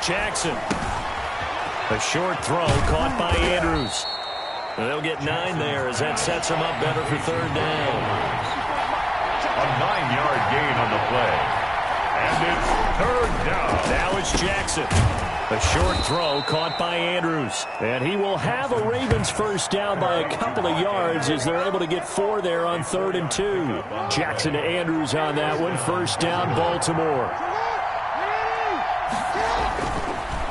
Jackson. A short throw caught by Andrews. They'll get 9 there as that sets them up better for third down. A 9-yard gain on the play. And it's third down. Now it's Jackson. A short throw caught by Andrews. And he will have a Ravens first down by a couple of yards as they're able to get 4 there on 3rd and 2. Jackson to Andrews on that one. First down, Baltimore.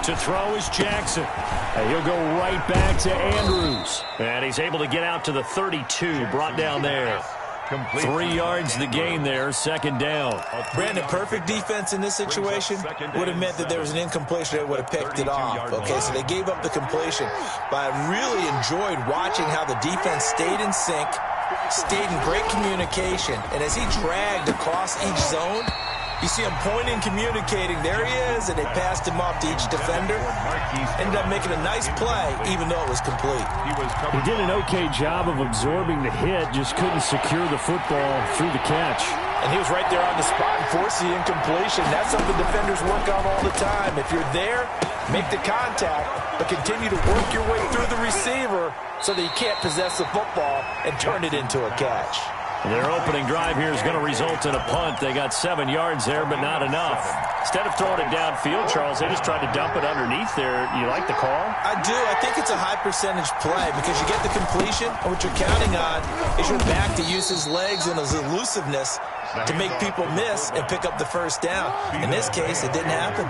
To throw is Jackson. And he'll go right back to Andrews. And he's able to get out to the 32, brought down there. 3 yards the gain there, second down. Brandon, perfect defense in this situation would have meant that there was an incompletion that would have picked it off. Okay, so they gave up the completion. But I really enjoyed watching how the defense stayed in sync, stayed in great communication. And as he dragged across each zone, you see him pointing, communicating. There he is, and they passed him off to each defender. Ended up making a nice play, even though it was complete. He did an okay job of absorbing the hit, just couldn't secure the football through the catch. And he was right there on the spot and forced the incompletion. That's something defenders work on all the time. If you're there, make the contact, but continue to work your way through the receiver so that you can't possess the football and turn it into a catch. Their opening drive here is going to result in a punt. They got 7 yards there, but not enough. Instead of throwing it downfield, Charles, they just tried to dump it underneath there. You like the call? I do. I think it's a high-percentage play because you get the completion, and what you're counting on is your back to use his legs and his elusiveness to make people miss and pick up the first down. In this case, it didn't happen.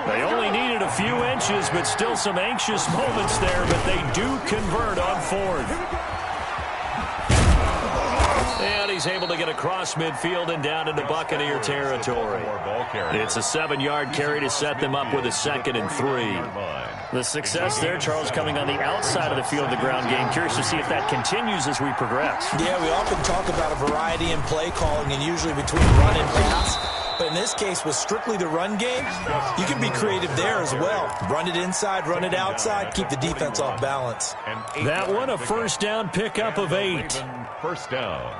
They only needed a few inches, but still some anxious moments there, but they do convert on 4th. And he's able to get across midfield and down into Buccaneer territory. It's a 7-yard carry to set them up with a 2nd and 3. The success there, Charles, coming on the outside of the field of the ground game. Curious to see if that continues as we progress. Yeah, we often talk about a variety in play calling and usually between run and pass. But in this case, with strictly the run game, you can be creative there as well. Run it inside, run it outside, keep the defense off balance. That one, a first down pickup of 8. First down.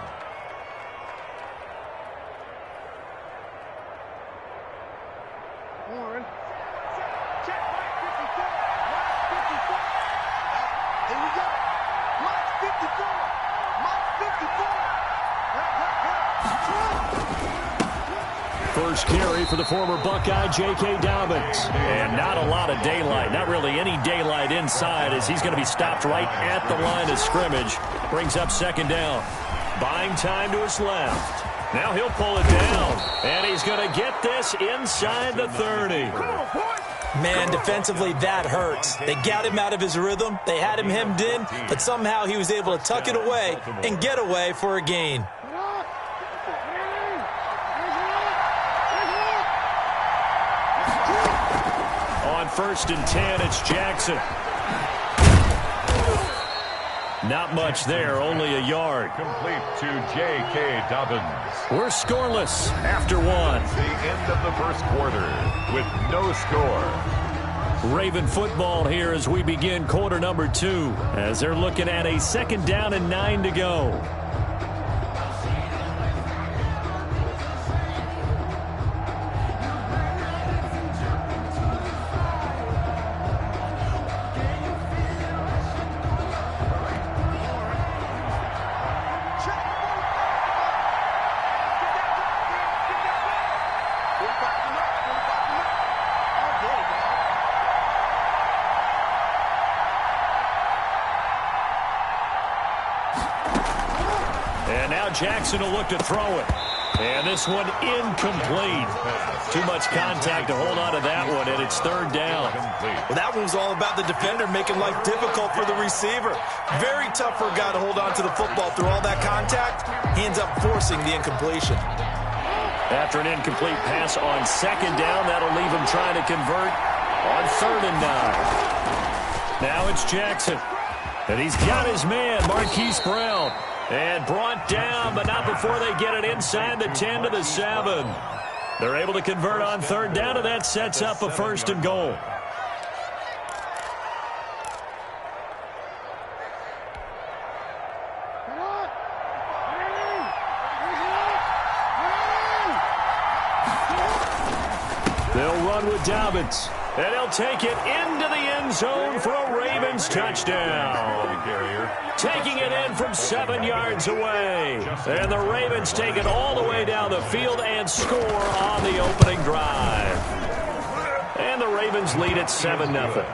First carry for the former Buckeye, J.K. Dobbins. And not a lot of daylight, not really any daylight inside as he's going to be stopped right at the line of scrimmage. Brings up second down. Buying time to his left. Now he'll pull it down. And he's going to get this inside the 30. Man, defensively, that hurts. They got him out of his rhythm. They had him hemmed in, but somehow he was able to tuck it away and get away for a gain. On 1st and 10, it's Jackson. Not much there, only a yard. Complete to J.K. Dobbins. We're scoreless after 1. The end of the first quarter with no score. Raven football here as we begin quarter number 2, as they're looking at a 2nd down and 9 to go. And now Jackson will look to throw it. And this one incomplete. Too much contact to hold on to that one, and it's 3rd down. Well, that one was all about the defender making life difficult for the receiver. Very tough for a guy to hold on to the football through all that contact. He ends up forcing the incompletion. After an incomplete pass on 2nd down, that'll leave him trying to convert on 3rd and 9. Now it's Jackson. And he's got his man, Marquise Brown. And brought down, but not before they get it inside the 10 to the 7. They're able to convert on 3rd down, and that sets up a 1st and goal. They'll run with Dobbins. And he'll take it into the end zone for a Ravens touchdown. Taking it in from 7 yards away. And the Ravens take it all the way down the field and score on the opening drive. And the Ravens lead at 7-0.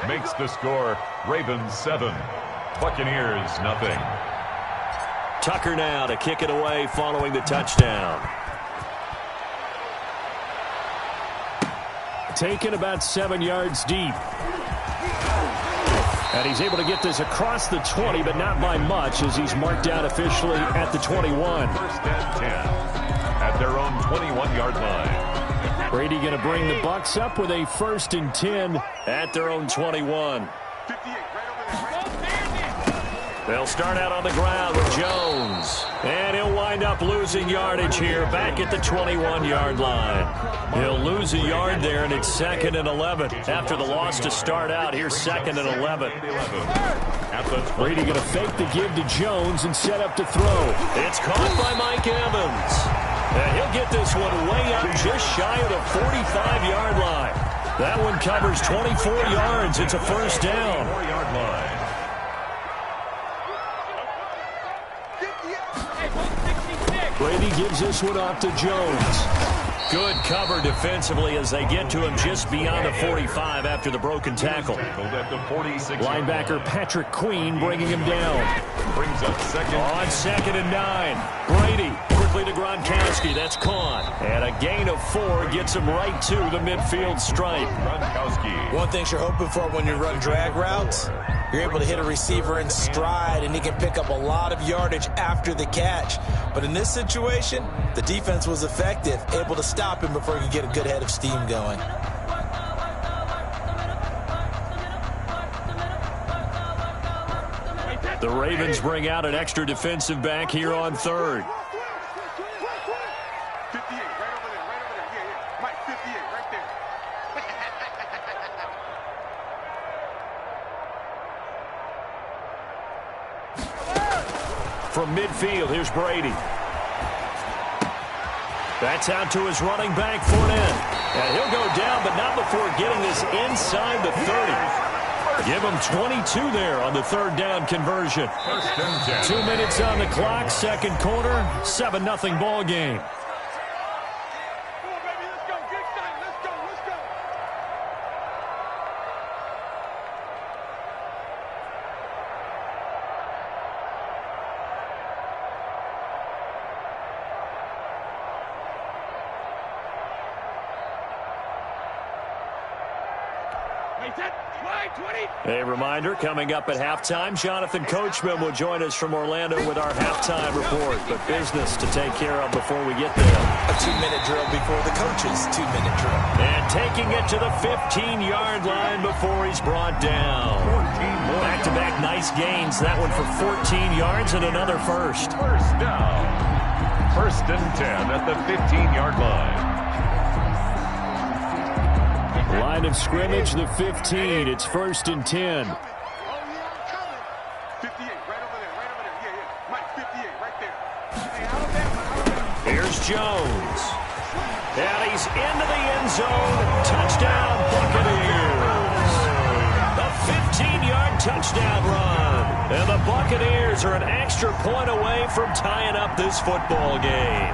Makes the score Ravens 7, Buccaneers nothing. Tucker now to kick it away following the touchdown. Taken about 7 yards deep. And he's able to get this across the 20, but not by much as he's marked down officially at the 21. First and 10 at their own 21-yard line. Brady going to bring the Bucs up with a 1st and 10 at their own 21. They'll start out on the ground with Jones. And he'll wind up losing yardage here back at the 21-yard line. He'll lose a yard there, and it's 2nd and 11. After the loss to start out, here's 2nd and 11. Brady going to fake the give to Jones and set up to throw. It's caught by Mike Evans. And he'll get this one way up just shy of the 45-yard line. That one covers 24 yards. It's a first down. 4-yard line. Brady gives this one off to Jones. Good cover defensively as they get to him just beyond the 45 after the broken tackle. Linebacker Patrick Queen bringing him down. Brings up second. On 2nd and 9. Brady quickly to Gronkowski. That's caught. And a gain of 4 gets him right to the midfield stripe. Gronkowski. One thing you're hoping for when you run drag routes, you're able to hit a receiver in stride, and he can pick up a lot of yardage after the catch. But in this situation, the defense was effective, able to stop him before he could get a good head of steam going. The Ravens bring out an extra defensive back here on 3rd. 58, right over there, right over there. Yeah. Mike, 58, right there. From midfield, here's Brady. That's out to his running back, Fournette. And he'll go down, but not before getting this inside the 30. Give him 22 there on the 3rd down conversion. 2 minutes on the clock, 2nd quarter, 7-0 ball game. A reminder, coming up at halftime, Jonathan Coachman will join us from Orlando with our halftime report. But business to take care of before we get there. A 2-minute drill before the coach's 2-minute drill. And taking it to the 15-yard line before he's brought down. Back-to-back nice gains. That one for 14 yards and another first. First down. 1st and 10 at the 15-yard line. Line of scrimmage, the 15. It's 1st and 10. 58, right over there, right over there. Yeah. Mike, 58, right there. Hey, Alabama. Here's Jones. And he's into the end zone. Touchdown, Buccaneers. A 15-yard touchdown run. And the Buccaneers are an extra point away from tying up this football game.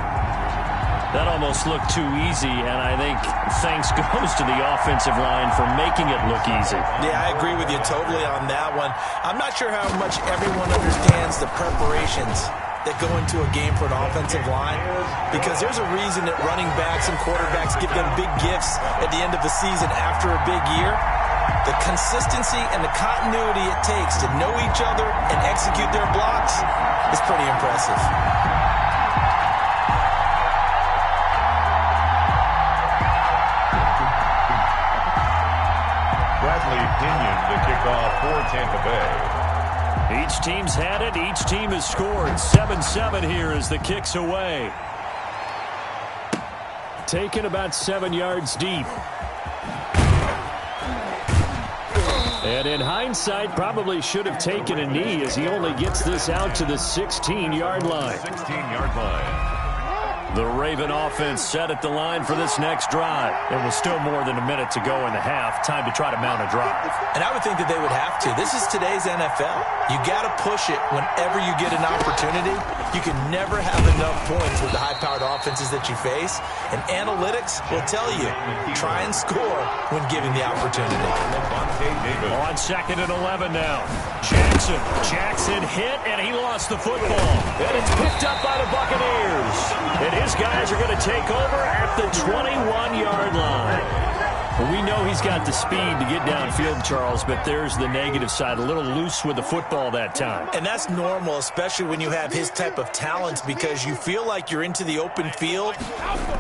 That almost looked too easy, and I think thanks goes to the offensive line for making it look easy. Yeah, I agree with you totally on that one. I'm not sure how much everyone understands the preparations that go into a game for an offensive line, because there's a reason that running backs and quarterbacks give them big gifts at the end of the season after a big year. The consistency and the continuity it takes to know each other and execute their blocks is pretty impressive. Opinion to kick off for Tampa Bay. Each team's had it. Each team has scored. 7-7 here as the kick's away. Taken about 7 yards deep. And in hindsight, probably should have taken a knee as he only gets this out to the 16-yard line. 16-yard line. The Raven offense set at the line for this next drive. It was still more than a minute to go in the half. Time to try to mount a drive. And I would think that they would have to. This is today's NFL. You got to push it whenever you get an opportunity. You can never have enough points with the high-powered offenses that you face. And analytics will tell you, try and score when given the opportunity. On 2nd and 11 now. Jackson hit, and he lost the football. And it's picked up by the Buccaneers. And his guys are going to take over at the 21-yard line. We know he's got the speed to get downfield, Charles, but there's the negative side. A little loose with the football that time. And that's normal, especially when you have his type of talents, because you feel like you're into the open field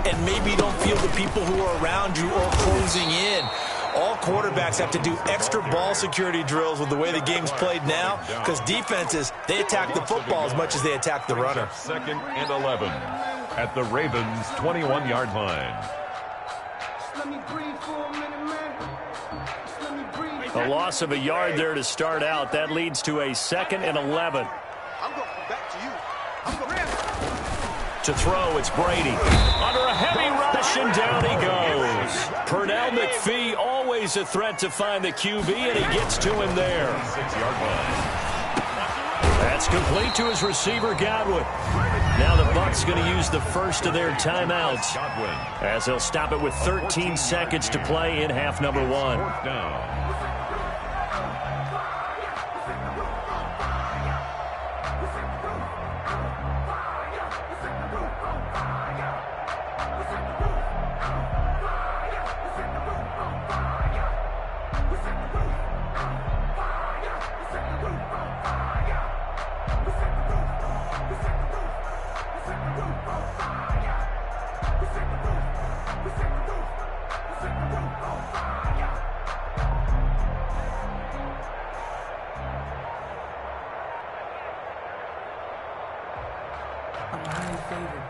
and maybe you don't feel the people who are around you or closing in. All quarterbacks have to do extra ball security drills with the way the game's played now, because defenses, they attack the football as much as they attack the runner. 2nd and 11 at the Ravens' 21-yard line. A loss of a yard there to start out. That leads to a 2nd and 11. I'm going back to you. To throw, it's Brady. Under a heavy rush, and down he goes. Pernell McPhee, always a threat to find the QB, and he gets to him there. 6-yard line. That's complete to his receiver, Godwin. Now the Bucs going to use the first of their timeouts, as they'll stop it with 13 seconds to play in half number 1. 4th down.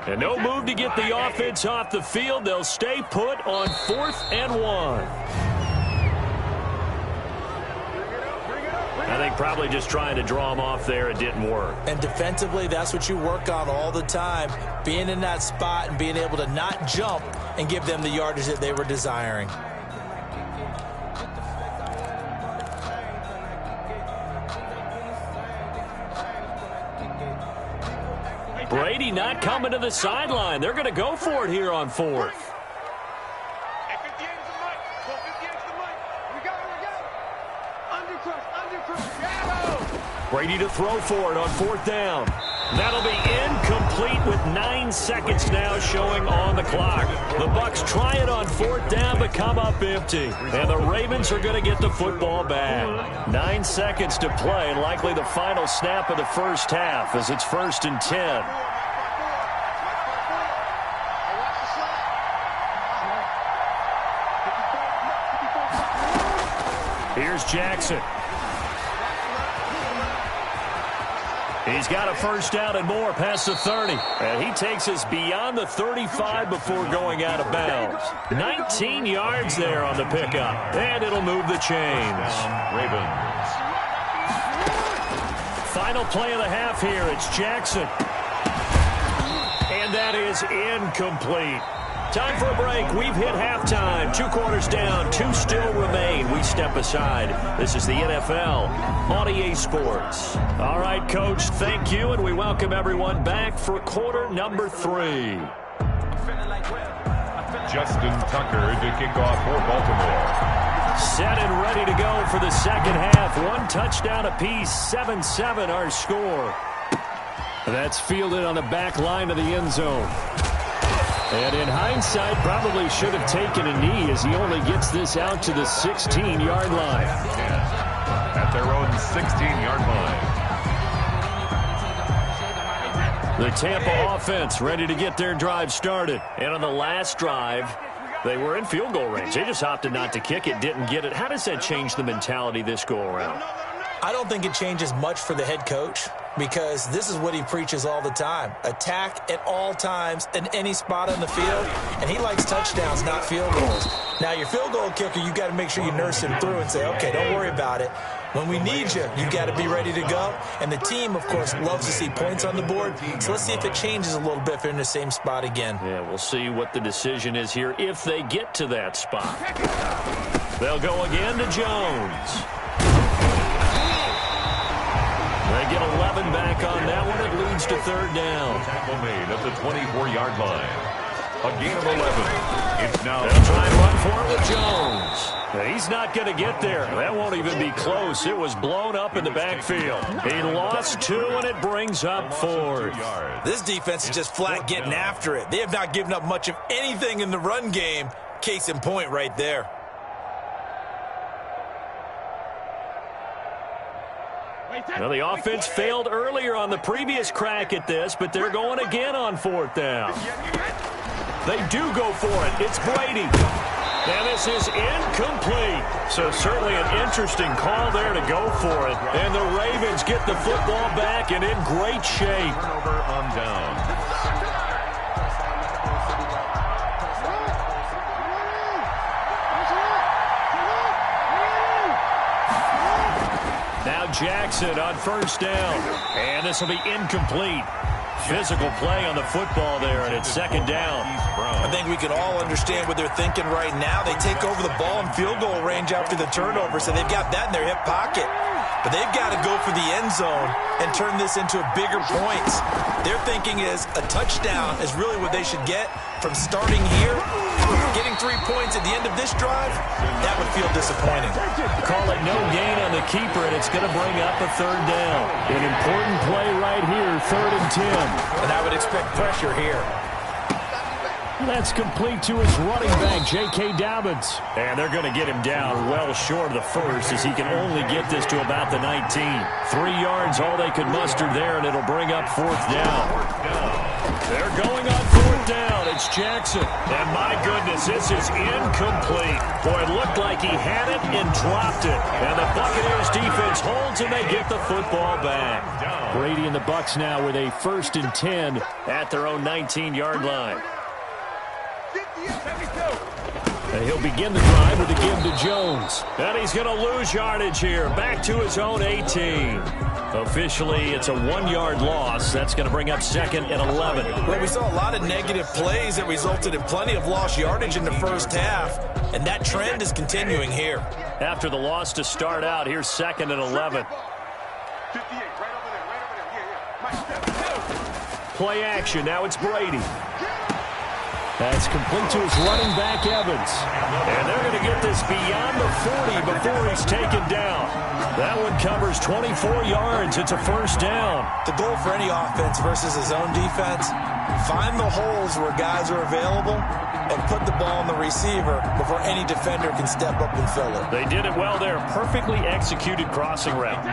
And no move to get the offense off the field. They'll stay put on 4th and 1. I think probably just trying to draw him off there. It didn't work. And defensively, that's what you work on all the time, being in that spot and being able to not jump and give them the yardage that they were desiring. Brady not coming to the sideline. They're going to go for it here on 4th. Hey, 58 is the mic. Well, 58 is the mic. We got it. Undercrush. Brady to throw for it on 4th down. That'll be incomplete with 9 seconds now showing on the clock. The Bucs try it on 4th down, but come up empty. And the Ravens are going to get the football back. 9 seconds to play, likely the final snap of the first half as it's 1st and 10. Here's Jackson. He's got a first down and more past the 30. And he takes us beyond the 35 before going out of bounds. 19 yards there on the pickup. And it'll move the chains. Ravens. Final play of the half here. It's Jackson. And that is incomplete. Time for a break. We've hit halftime. 2 quarters down. 2 still remain. We step aside. This is the NFL on EA Sports. All right, Coach, thank you, and we welcome everyone back for quarter number 3. Justin Tucker to kick off for Baltimore. Set and ready to go for the second half. 1 touchdown apiece. 7-7 our score. That's fielded on the back line of the end zone. And in hindsight, probably should have taken a knee as he only gets this out to the 16-yard line. At their own 16-yard line. The Tampa offense ready to get their drive started. And on the last drive, they were in field goal range. They just opted not to kick it, didn't get it. How does that change the mentality this go-around? I don't think it changes much for the head coach. because this is what he preaches all the time. Attack at all times in any spot on the field, and he likes touchdowns, not field goals. Now, your field goal kicker, you got to make sure you nurse him through and say, okay, don't worry about it. When we need you, you got to be ready to go. And the team, of course, loves to see points on the board. So let's see if it changes a little bit if they're in the same spot again. Yeah, we'll see what the decision is here if they get to that spot. They'll go again to Jones. They get 11 back on that one. It leads to third down. Tackle made at the 24-yard line. A gain of 11. It's now. They'll try and run for it with Jones. He's not going to get there. That won't even be close. It was blown up in the backfield. He lost 2, and it brings up 4. This defense is just flat getting after it. They have not given up much of anything in the run game. Case in point right there. Well, the offense failed earlier on the previous crack at this, but they're going again on 4th down. They do go for it. It's Brady. And this is incomplete. So certainly an interesting call there to go for it. And the Ravens get the football back and in great shape. Turnover on down. Now Jackson on 1st down. And this will be incomplete. Physical play on the football there, and it's 2nd down. I think we can all understand what they're thinking right now. They take over the ball in field goal range after the turnover, so they've got that in their hip pocket. But they've got to go for the end zone and turn this into bigger points. Their thinking is a touchdown is really what they should get from starting here. Getting 3 points at the end of this drive, that would feel disappointing. Call it no gain on the keeper, and it's going to bring up a 3rd down. An important play right here, 3rd and 10. And I would expect pressure here. That's complete to his running back, J.K. Dobbins. And they're going to get him down well short of the first as he can only get this to about the 19. 3 yards, all they could muster there, and it'll bring up 4th down. They're going on 4th down. It's Jackson. And my goodness, this is incomplete. Boy, it looked like he had it and dropped it. And the Buccaneers defense holds, and they get the football back. Brady and the Bucs now with a 1st and 10 at their own 19-yard line. And he'll begin the drive with a give to Jones. And he's going to lose yardage here. Back to his own 18. Officially, it's a 1-yard loss. That's going to bring up 2nd and 11. Well, we saw a lot of negative plays that resulted in plenty of lost yardage in the first half. And that trend is continuing here. After the loss to start out, here's 2nd and 11. 58, right over there. Play action. Now it's Brady. That's complete to his running back, Evans. And they're going to get this beyond the 40 before he's taken down. That one covers 24 yards. It's a 1st down. The goal for any offense versus his own defense, find the holes where guys are available and put the ball in the receiver before any defender can step up and fill it. They did it well there. Perfectly executed crossing route.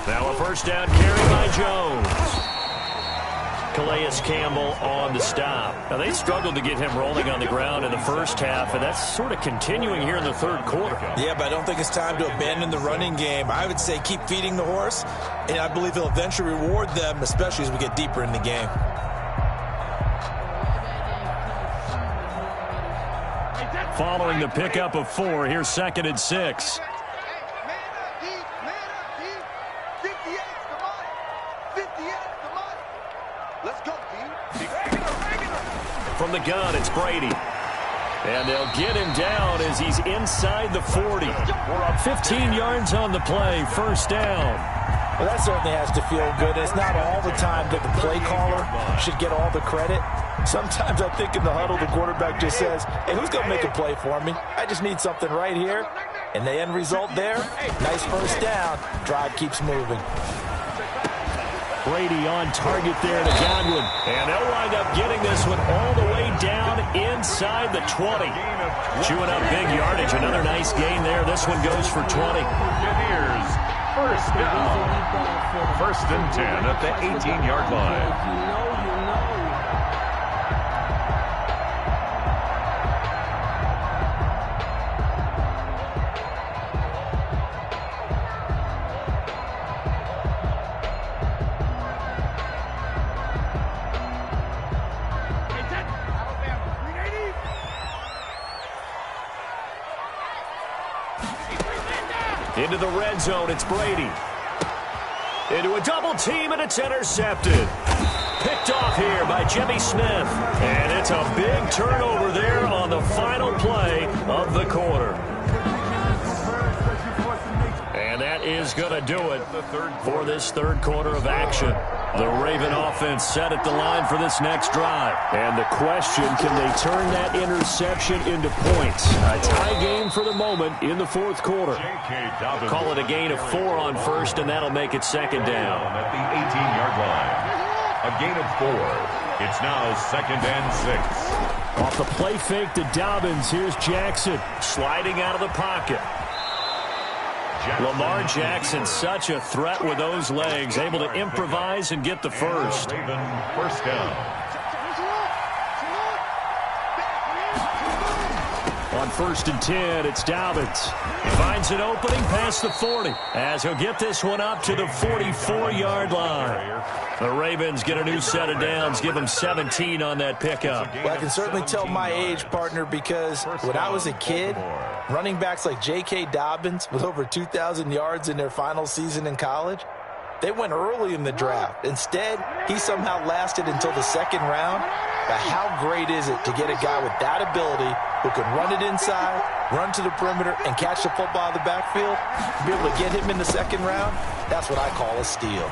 Now a 1st down carry by Jones. Calais Campbell on the stop. Now they struggled to get him rolling on the ground in the first half, and that's sort of continuing here in the 3rd quarter. Yeah, but I don't think it's time to abandon the running game. I would say keep feeding the horse, and I believe he'll eventually reward them, especially as we get deeper in the game. Following the pickup of 4, here's 2nd and 6. From the gun, it's Brady. And they'll get him down as he's inside the 40. 15 yards on the play, 1st down. Well, that certainly has to feel good. It's not all the time that the play caller should get all the credit. Sometimes I think in the huddle, the quarterback just says, hey, who's going to make a play for me? I just need something right here. And the end result there, nice 1st down. Drive keeps moving. Brady on target there to Godwin. And they'll wind up getting this one all the way down inside the 20. Chewing up big yardage. Another nice gain there. This one goes for 20. Buccaneers, 1st down. 1st and 10 at the 18-yard line. Into the red zone, it's Brady. Into a double team, and it's intercepted. Picked off here by Jimmy Smith. And it's a big turnover there on the final play of the quarter. And that is going to do it for this third quarter of action. The Raven offense set at the line for this next drive. And the question, can they turn that interception into points? A tie game for the moment in the fourth quarter. Call it a gain of 4 on first, and that'll make it second down. At the 18-yard line. A gain of 4. It's now 2nd and 6. Off the play fake to Dobbins, here's Jackson sliding out of the pocket. Lamar Jackson, such a threat with those legs, able to improvise and get the first. Raven first down. On 1st and 10, it's Dobbins. He finds an opening past the 40 as he'll get this one up to the 44-yard line. The Ravens get a new set of downs, give them 17 on that pickup. Well, I can certainly tell my age, partner, because when I was a kid, running backs like J.K. Dobbins with over 2,000 yards in their final season in college, they went early in the draft. Instead, he somehow lasted until the 2nd round. But how great is it to get a guy with that ability who can run it inside, run to the perimeter, and catch the football in the backfield? To be able to get him in the 2nd round, that's what I call a steal.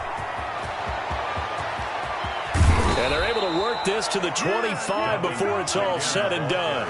And they're able to work this to the 25 before it's all said and done.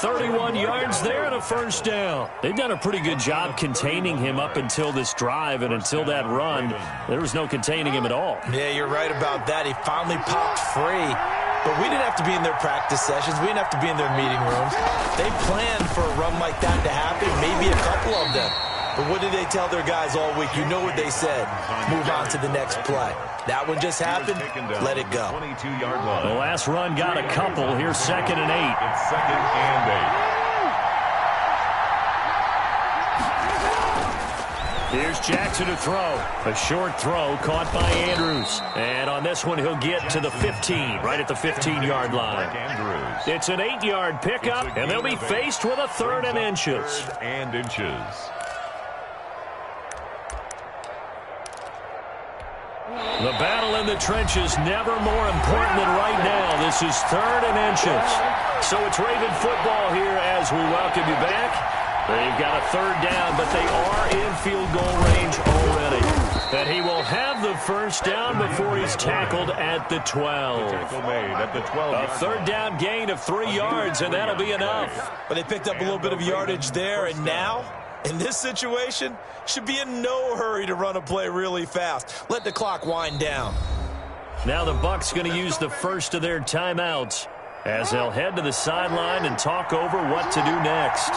31 yards there and a first down. They've done a pretty good job containing him up until this drive, and until that run, there was no containing him at all. Yeah, you're right about that. He finally popped free. But we didn't have to be in their practice sessions. We didn't have to be in their meeting rooms. They planned for a run like that to happen, maybe a couple of them. But what did they tell their guys all week? You know what they said. Move on to the next play. That one just happened. Let it go. 22-yard line. The last run got a couple. Here's 2nd and 8. It's 2nd and 8. Here's Jackson to throw. A short throw caught by Andrews. And on this one, he'll get to the 15, right at the 15-yard line. Andrews. It's an 8-yard pickup, and they'll be faced with a 3rd and inches. 3rd and inches. The battle in the trenches never more important than right now. This is 3rd and inches. So it's Raven football here as we welcome you back. They've got a 3rd down, but they are in field goal range already. And he will have the first down before he's tackled at the 12. Tackle made at the 12. A 3rd down gain of 3 yards, and that'll be enough. But they picked up a little bit of yardage there, and now, in this situation, should be in no hurry to run a play really fast. Let the clock wind down. Now the Bucs going to use the first of their timeouts as they'll head to the sideline and talk over what to do next.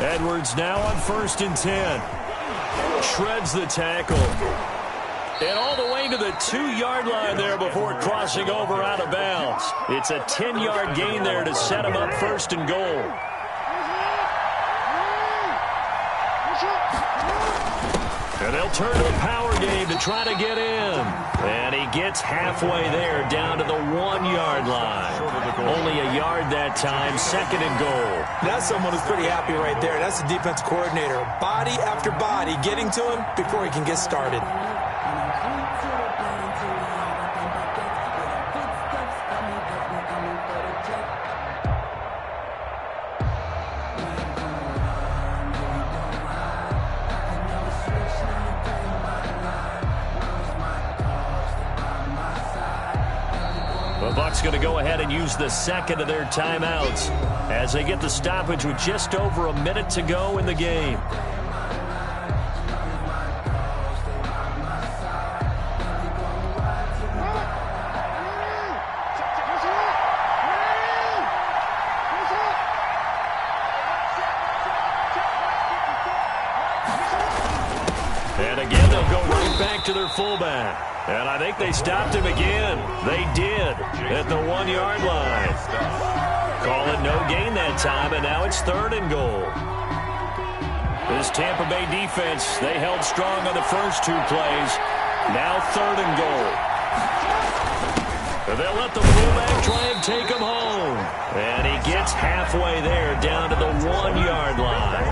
Edwards now on 1st and 10. Shreds the tackle. And all the way to the 2-yard line there before crossing over out of bounds. It's a 10-yard gain there to set him up 1st and goal. And they'll turn to the power game to try to get in. And he gets halfway there down to the 1-yard line. Only a yard that time, 2nd and goal. That's someone who's pretty happy right there. That's the defense coordinator. Body after body getting to him before he can get started. The Bucs going to go ahead and use the 2nd of their timeouts as they get the stoppage with just over a minute to go in the game. And again, they'll go right back to their fullback. And I think they stopped him again. They did at the 1-yard line. Call it no gain that time, and now it's 3rd and goal. This Tampa Bay defense, they held strong on the first two plays. Now 3rd and goal. They'll let the fullback try and take him home. And he gets halfway there, down to the 1-yard line.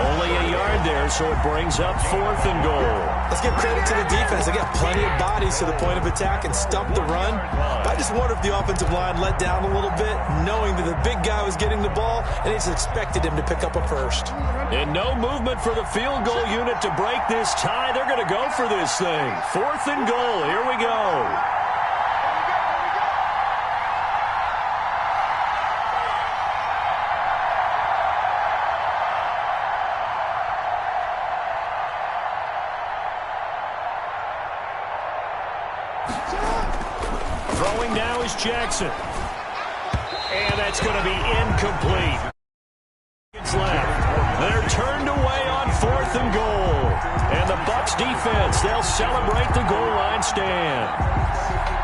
Only a yard there, so it brings up 4th and goal. Let's give credit to the defense. They got plenty of bodies to the point of attack and stumped the run. But I just wonder if the offensive line let down a little bit, knowing that the big guy was getting the ball, and he just expected him to pick up a first. And no movement for the field goal unit to break this tie. They're going to go for this thing. 4th and goal. Here we go. Throwing now is Jackson. And that's going to be incomplete. Left. They're turned away on 4th and goal. And the Bucs defense, they'll celebrate the goal line stand.